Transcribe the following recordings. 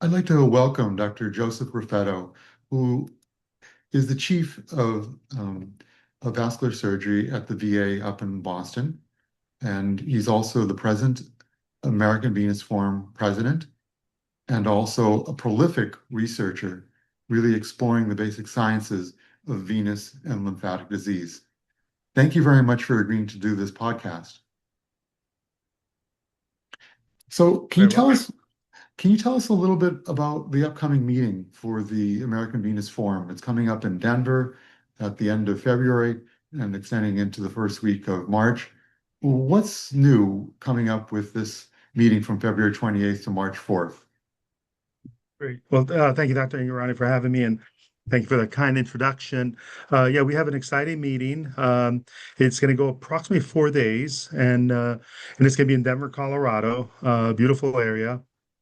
I'd like to welcome Dr. Joseph Raffetto, who is the chief of vascular surgery at the VA up in Boston. And he's also the present American Venous Forum president and also a prolific researcher, really exploring the basic sciences of venous and lymphatic disease. Thank you very much for agreeing to do this podcast. So, Very well. can you tell us a little bit about the upcoming meeting for the American Venus Forum? It's coming up in Denver at the end of February and extending into the first week of March. What's new coming up with this meeting from February 28th to March 4th? Great. Well, thank you, Dr. Ingorani, for having me, and thank you for that kind introduction. Yeah, we have an exciting meeting. It's going to go approximately 4 days, and it's going to be in Denver, Colorado, beautiful area.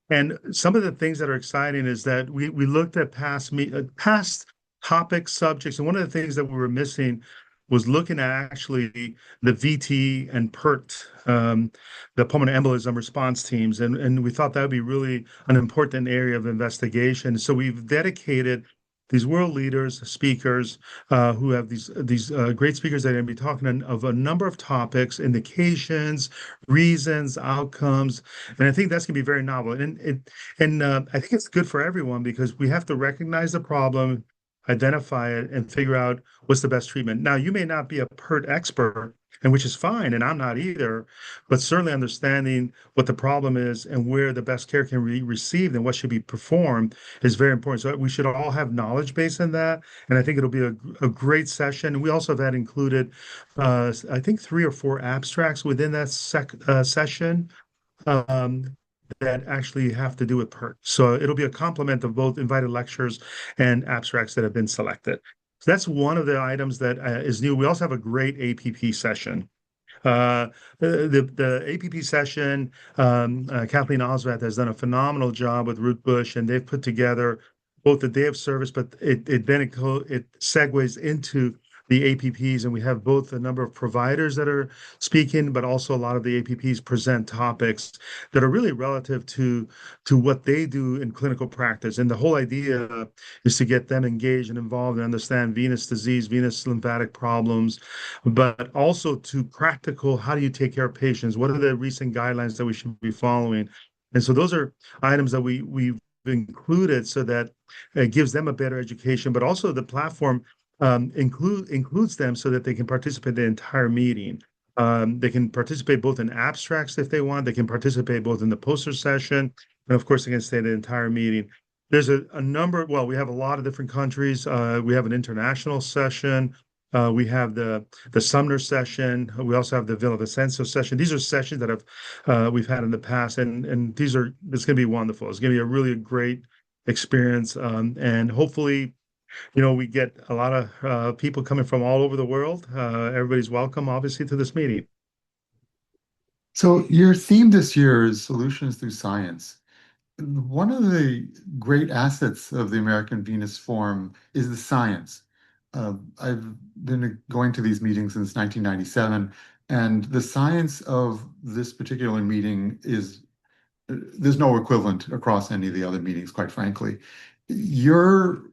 And some of the things that are exciting is that we looked at past topic subjects, and one of the things that we were missing was looking at actually the VT and PERT, the pulmonary embolism response teams, and we thought that would be really an important area of investigation. So we've dedicated these world leaders, speakers, who have these great speakers that are going to be talking of a number of topics, indications, reasons, outcomes, and I think that's going to be very novel. And I think it's good for everyone because we have to recognize the problem, identify it, and figure out what's the best treatment. Now, you may not be a PERT expert, and which is fine, and I'm not either, but certainly understanding what the problem is and where the best care can be received and what should be performed is very important. So we should all have knowledge base in that, and I think it'll be a great session. We also have had included, I think, 3 or 4 abstracts within that session. Um, that actually have to do with PERT. So it'll be a complement of both invited lectures and abstracts that have been selected. So that's one of the items that is new. We also have a great APP session. The APP session, Kathleen Osvat has done a phenomenal job with Ruth Bush, and they've put together both the day of service, but it segues into the APPs, and we have both a number of providers that are speaking, but also a lot of the APPs present topics that are really relative to what they do in clinical practice. And the whole idea is to get them engaged and involved and understand venous disease, venous lymphatic problems, but also to practical, how do you take care of patients? What are the recent guidelines that we should be following? And so those are items that we've included so that it gives them a better education, but also the platform includes them so that they can participate in the entire meeting. They can participate both in abstracts if they want. They can participate both in the poster session, and of course, they can stay the entire meeting. There's a number. Well, we have a lot of different countries. We have an international session. We have the Sumner session. We also have the Villavicencio session. These are sessions that have we've had in the past, and it's going to be wonderful. It's going to be a really great experience, and hopefully we get a lot of people coming from all over the world. Everybody's welcome, obviously, to this meeting. So, your theme this year is solutions through science. One of the great assets of the American Venus Forum is the science. I've been going to these meetings since 1997, and the science of this particular meeting is there's no equivalent across any of the other meetings, quite frankly. Your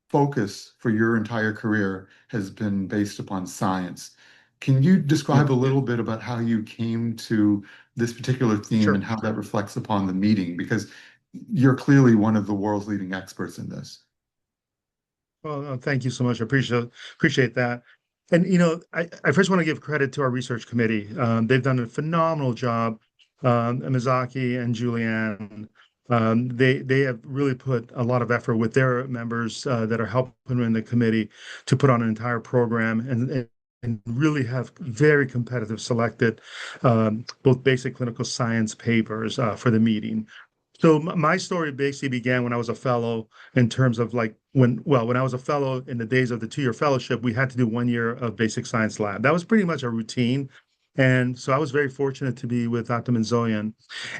focus for your entire career has been based upon science. Can you Yeah, describe a little bit about how you came to this particular theme sure. and how that reflects upon the meeting? Because you're clearly one of the world's leading experts in this. Well, thank you so much. I appreciate that. And I first want to give credit to our research committee. They've done a phenomenal job. Mizaki and Julianne, they have really put a lot of effort with their members that are helping in the committee to put on an entire program and really have very competitive selected both basic clinical science papers for the meeting. So my story basically began when I was a fellow in terms of like when I was a fellow in the days of the 2-year fellowship, we had to do 1 year of basic science lab. That was pretty much a routine. And so I was very fortunate to be with Dr. Manzoyan.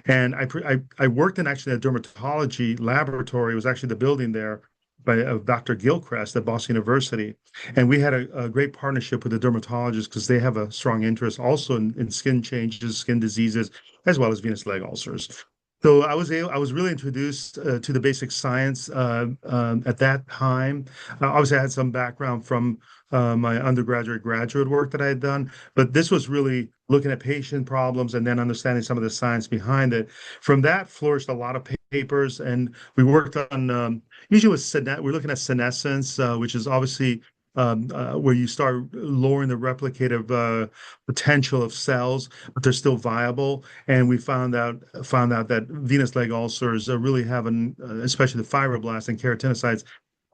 And I worked in actually a dermatology laboratory. It was actually the building there of Dr. Gilchrist at Boston University. And we had a great partnership with the dermatologists because they have a strong interest also in skin changes, skin diseases, as well as venous leg ulcers. So I was really introduced to the basic science at that time. Obviously, I had some background from my undergraduate graduate work that I had done, but this was really looking at patient problems and then understanding some of the science behind it. From that flourished a lot of papers, and we worked on usually with we're looking at senescence, which is obviously where you start lowering the replicative potential of cells, but they're still viable. And we found out that venous leg ulcers really have especially the fibroblasts and keratinocytes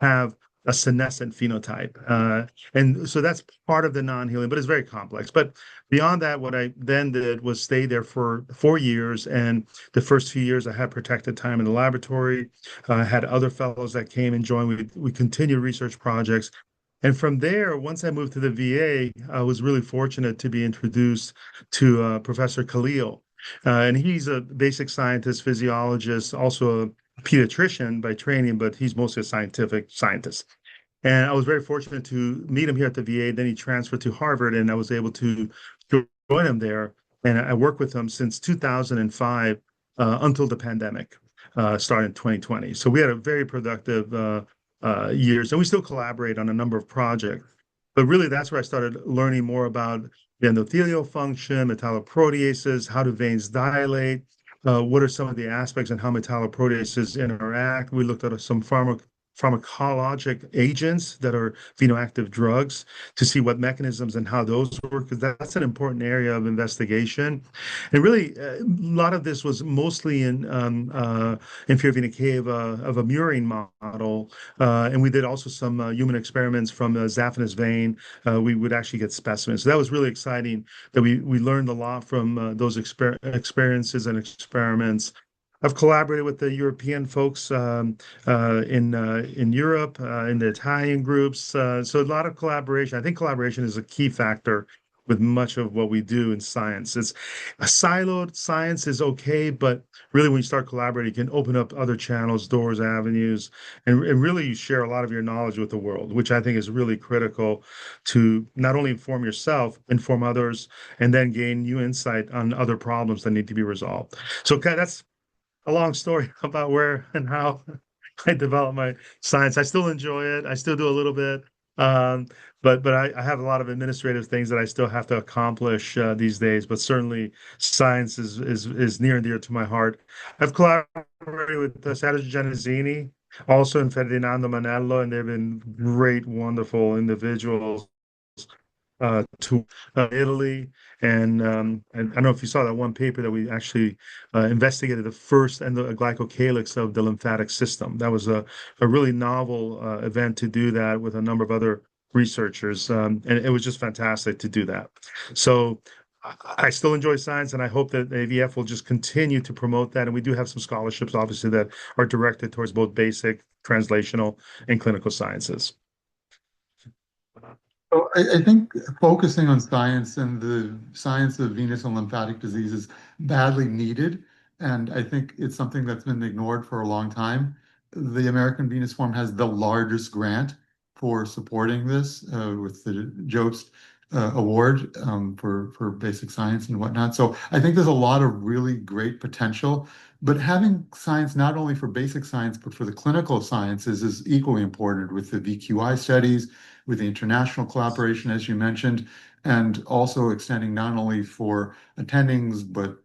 have a senescent phenotype. And so that's part of the non-healing, but it's very complex. But beyond that, what I then did was stay there for 4 years. And the first few years, I had protected time in the laboratory. I had other fellows that came and joined. We continued research projects. And from there, once I moved to the VA, I was really fortunate to be introduced to Professor Khalil. And he's a basic scientist, physiologist, also a pediatrician by training, but he's mostly a scientific scientist. And I was very fortunate to meet him here at the VA. Then he transferred to Harvard, and I was able to join him there. And I worked with him since 2005 until the pandemic started in 2020. So we had a very productive years, and we still collaborate on a number of projects. But really, that's where I started learning more about the endothelial function, metalloproteases, how do veins dilate, what are some of the aspects and how metalloproteases interact. We looked at some pharmacologic agents that are venoactive drugs to see what mechanisms and how those work, because that's an important area of investigation. And really, a lot of this was mostly in inferior vena cava of a murine model. And we did also some human experiments from the Zaphanous vein. We would actually get specimens. So that was really exciting that we learned a lot from those experiences and experiments. I've collaborated with the European folks in Europe, in the Italian groups. So a lot of collaboration. I think collaboration is a key factor with much of what we do in science. It's a siloed science is okay, but really when you start collaborating, you can open up other channels, doors, avenues, and really you share a lot of your knowledge with the world, which I think is really critical to not only inform yourself, inform others, and then gain new insight on other problems that need to be resolved. So that's a long story about where and how I develop my science. I still enjoy it. I still do a little bit. Um, but I have a lot of administrative things that I still have to accomplish these days. But certainly science is near and dear to my heart. I've collaborated with Sergio Genesini, also in Ferdinando Manello, and they've been great, wonderful individuals to Italy. And I don't know if you saw that one paper that we actually investigated the first endoglycocalyx of the lymphatic system. That was a really novel event to do that with a number of other researchers. And it was just fantastic to do that. So I still enjoy science, and I hope that AVF will just continue to promote that. And we do have some scholarships, obviously, that are directed towards both basic, translational, and clinical sciences. So I think focusing on science and the science of venous and lymphatic disease is badly needed. And I think it's something that's been ignored for a long time. The American Venous Forum has the largest grant for supporting this with the Jobst Award for basic science and whatnot. So I think there's a lot of really great potential. But having science not only for basic science, but for the clinical sciences is equally important with the VQI studies, with the international collaboration, as you mentioned, and also extending not only for attendings, but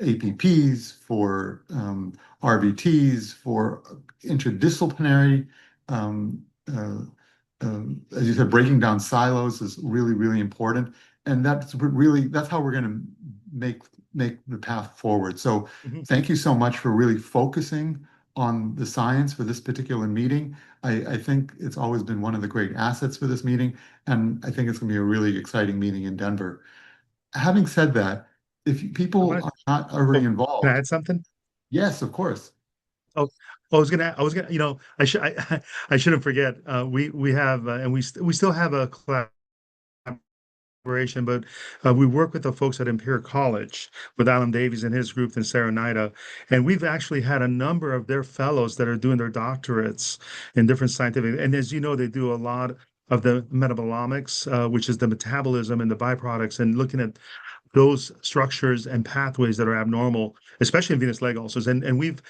APPs, for RVTs, for interdisciplinary. Um, uh, as you said, breaking down silos is really, really important. And that's how we're going to make make the path forward. So Mhm. thank you so much for really focusing on the science for this particular meeting. I think it's always been one of the great assets for this meeting, and I think it's going to be a really exciting meeting in Denver. Having said that, if I people want are not to, already oh, can I involved, add something? yes, of course. Oh, I was gonna, I shouldn't forget. We have, and we still have a collaboration, but we work with the folks at Imperial College with Alan Davies and his group and Sarah Nida, and we've actually had a number of their fellows that are doing their doctorates in different scientific. And as you know, they do a lot of the metabolomics, which is the metabolism and the byproducts, and looking at those structures and pathways that are abnormal, especially in venous leg ulcers. And we've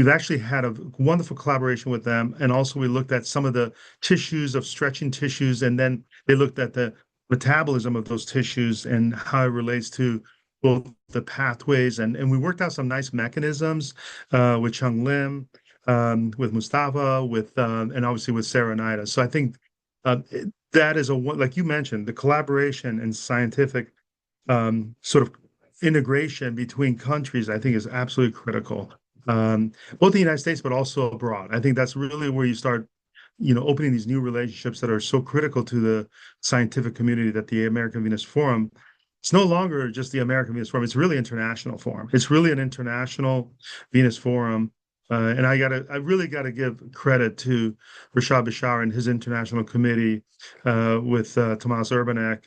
actually had a wonderful collaboration with them. And also we looked at some of the tissues of stretching tissues, and then they looked at the metabolism of those tissues and how it relates to both the pathways. And we worked out some nice mechanisms with Chung Lim, with Mustafa, and obviously with Sarah Nida. So I think that is like you mentioned, the collaboration and scientific sort of integration between countries, I think is absolutely critical. Both the United States, but also abroad. I think that's really where you start, opening these new relationships that are so critical to the scientific community that the American Venous Forum, it's no longer just the American Venous Forum, it's really international forum. It's really an international Venous Forum. And I really gotta give credit to Rashad Bashar and his international committee with Tomas Urbanek,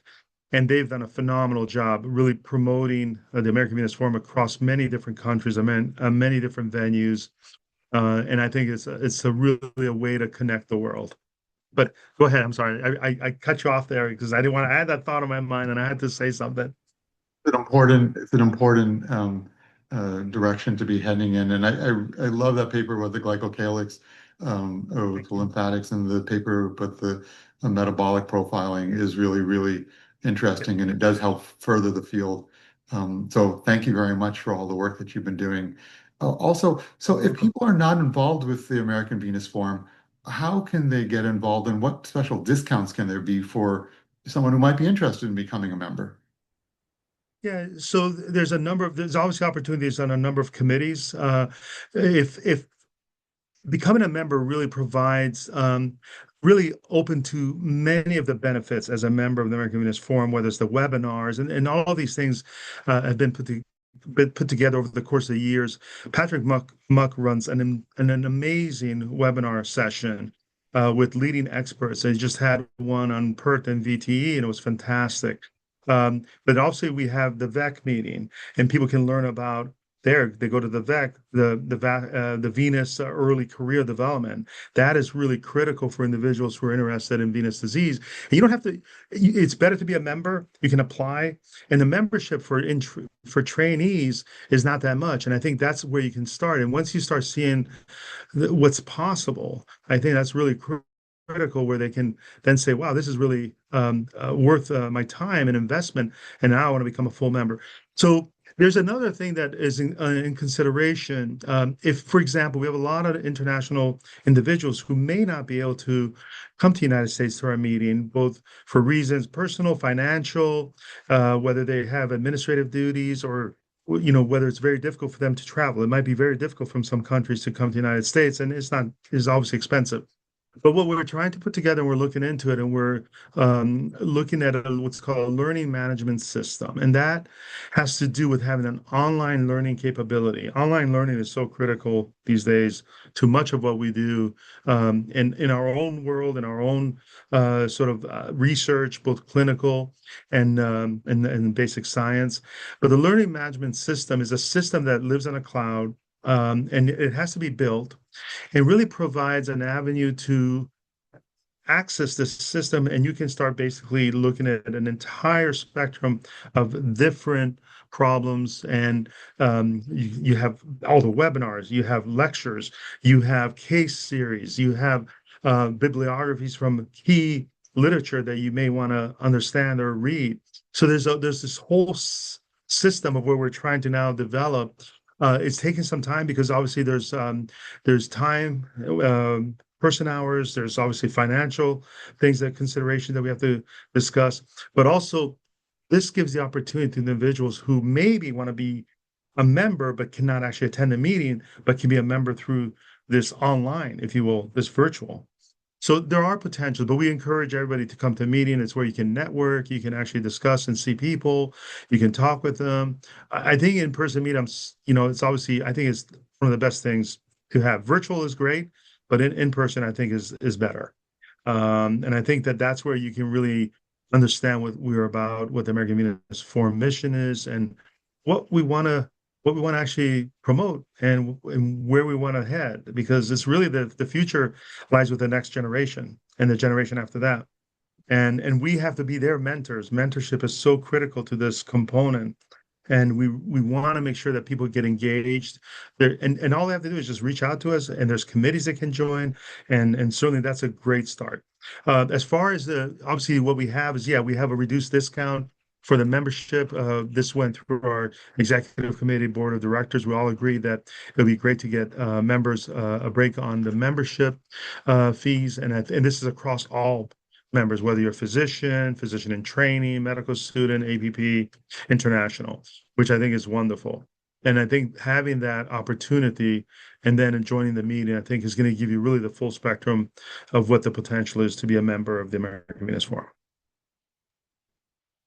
and they've done a phenomenal job really promoting the American Venous Forum across many different countries, many different venues, and I think it's a really a way to connect the world. But go ahead. I'm sorry. I cut you off there because I didn't want to add that thought in my mind, and I had to say something. It's an important direction to be heading in, and I love that paper with the glycocalyx, with Thank the you. lymphatics, and the paper with the metabolic profiling is really really interesting, and it does help further the field. So thank you very much for all the work that you've been doing. Also, so if Welcome. people are not involved with the American Venus Forum, how can they get involved, and what special discounts can there be for someone who might be interested in becoming a member? Yeah, so there's obviously opportunities on a number of committees. If becoming a member really provides really open to many of the benefits as a member of the American Venous Forum, whether it's the webinars and all these things have been put together over the course of the years. Patrick Muck runs an amazing webinar session with leading experts. He just had one on PERT and VTE, and it was fantastic. But also we have the VEC meeting, and people can learn about there. They go to the VEC, the venous early career development. That is really critical for individuals who are interested in venous disease. And you don't have to. It's better to be a member. You can apply, and the membership for trainees is not that much. And I think that's where you can start. And once you start seeing what's possible, I think that's really critical, where they can then say, wow, this is really worth my time and investment, and now I want to become a full member. So there's another thing that is in consideration. If, for example, we have a lot of international individuals who may not be able to come to the United States to our meeting, both for reasons personal, financial, whether they have administrative duties, or whether it's very difficult for them to travel. It might be very difficult from some countries to come to the United States, and it's obviously expensive. But what we're trying to put together, and we're looking into it, and we're looking at what's called a learning management system. And that has to do with having an online learning capability. Online learning is so critical these days to much of what we do in our own world, in our own sort of research, both clinical and basic science. But the learning management system is a system that lives in a cloud, and it has to be built, and really provides an avenue to access this system. And you can start basically looking at an entire spectrum of different problems. And you have all the webinars, you have lectures, you have case series, you have bibliographies from key literature that you may want to understand or read. So there's this whole system of where we're trying to now develop. It's taking some time because obviously there's time, person hours, there's obviously financial things that consideration that we have to discuss, but also this gives the opportunity to individuals who maybe want to be a member but cannot actually attend a meeting, but can be a member through this online, if you will, this virtual. So there are potentials, but we encourage everybody to come to a meeting. It's where you can network, you can actually discuss and see people, you can talk with them. I think in-person meetups, it's obviously, I think it's one of the best things to have. Virtual is great, but in-person, I think is better. And I think that that's where you can really understand what we're about, what the American Venous Forum mission is, and what we want to what we want to actually promote, and where we want to head, because it's really the future lies with the next generation and the generation after that. And we have to be their mentors. Mentorship is so critical to this component. and we want to make sure that people get engaged there, and all they have to do is just reach out to us, and there's committees that can join, and certainly that's a great start. As far as the obviously what we have is, yeah, we have a reduced discount for the membership. This went through our executive committee board of directors. We all agreed that it would be great to get members a break on the membership fees, and this is across all members, whether you're a physician, physician in training, medical student, APP, international, which I think is wonderful. And I think having that opportunity and then joining the meeting, I think is going to give you really the full spectrum of what the potential is to be a member of the American Venus Forum.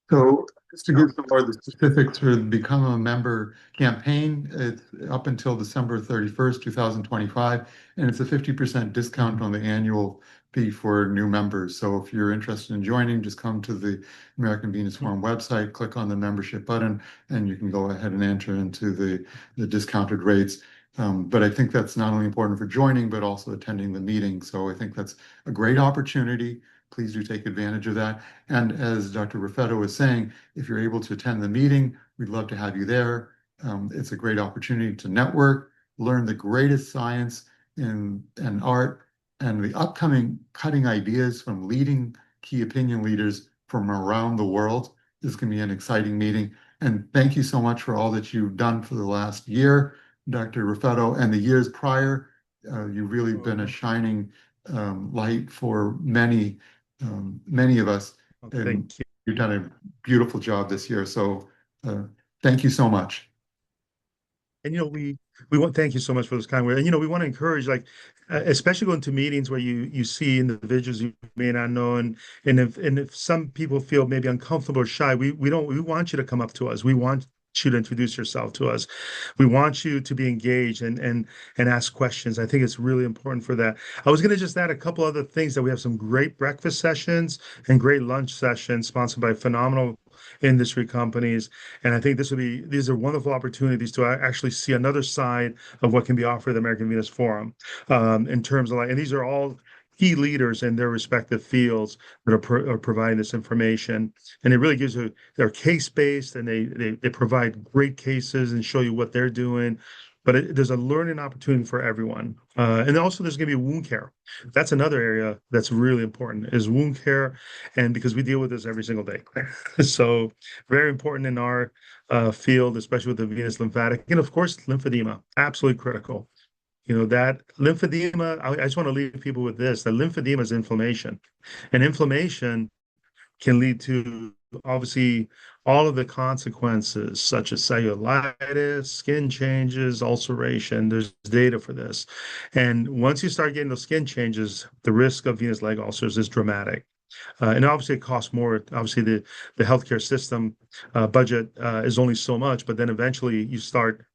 So just to give some more of the specifics for the Become a Member campaign, it's up until December 31st, 2025, and it's a 50% discount on the annual fee for new members. So if you're interested in joining, just come to the American Venus Forum website, click on the membership button, and you can go ahead and enter into the discounted rates. But I think that's not only important for joining, but also attending the meeting. So I think that's a great opportunity. Please do take advantage of that. And as Dr. Raffetto was saying, if you're able to attend the meeting, we'd love to have you there. It's a great opportunity to network, learn the greatest science and art, and the upcoming cutting ideas from leading key opinion leaders from around the world. This is going to be an exciting meeting. And thank you so much for all that you've done for the last year, Dr. Raffetto, and the years prior. You've really been a Welcome. shining light for many of us, Well, and thank you. you've done a beautiful job this year. So uh, thank you so much. And we want thank you so much for this kind word. And we want to encourage, like, especially going to meetings where you see individuals you may not know, and if some people feel maybe uncomfortable or shy, we want you to come up to us. We want you to introduce yourself to us. We want you to be engaged and ask questions. I think it's really important for that. I was going to just add a couple other things that we have some great breakfast sessions and great lunch sessions sponsored by phenomenal industry companies. And I think these are wonderful opportunities to actually see another side of what can be offered at the American Venus Forum, in terms of, like, and these are all key leaders in their respective fields that are providing this information. And it really gives you, they're case based, and they provide great cases and show you what they're doing. But there's a learning opportunity for everyone. And also there's going to be wound care. That's another area that's really important, is wound care. And because we deal with this every single day. So very important in our field, especially with the venous lymphatic. And of course, lymphedema, absolutely critical. That lymphedema, I just want to leave people with this, that lymphedema is inflammation. And inflammation can lead to, obviously, all of the consequences, such as cellulitis, skin changes, ulceration. There's data for this. And once you start getting those skin changes, the risk of venous leg ulcers is dramatic. And obviously, it costs more. Obviously, the healthcare system budget is only so much, but then eventually you start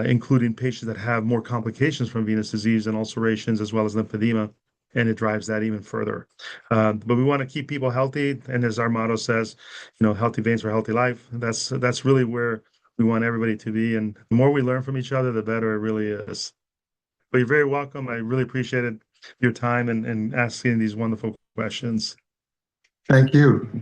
including patients that have more complications from venous disease and ulcerations as well as lymphedema, and it drives that even further. But we want to keep people healthy, and as our motto says, healthy veins for healthy life. That's really where we want everybody to be, and the more we learn from each other, the better it really is. But you're very welcome. I really appreciated your time and asking these wonderful questions. Thank you.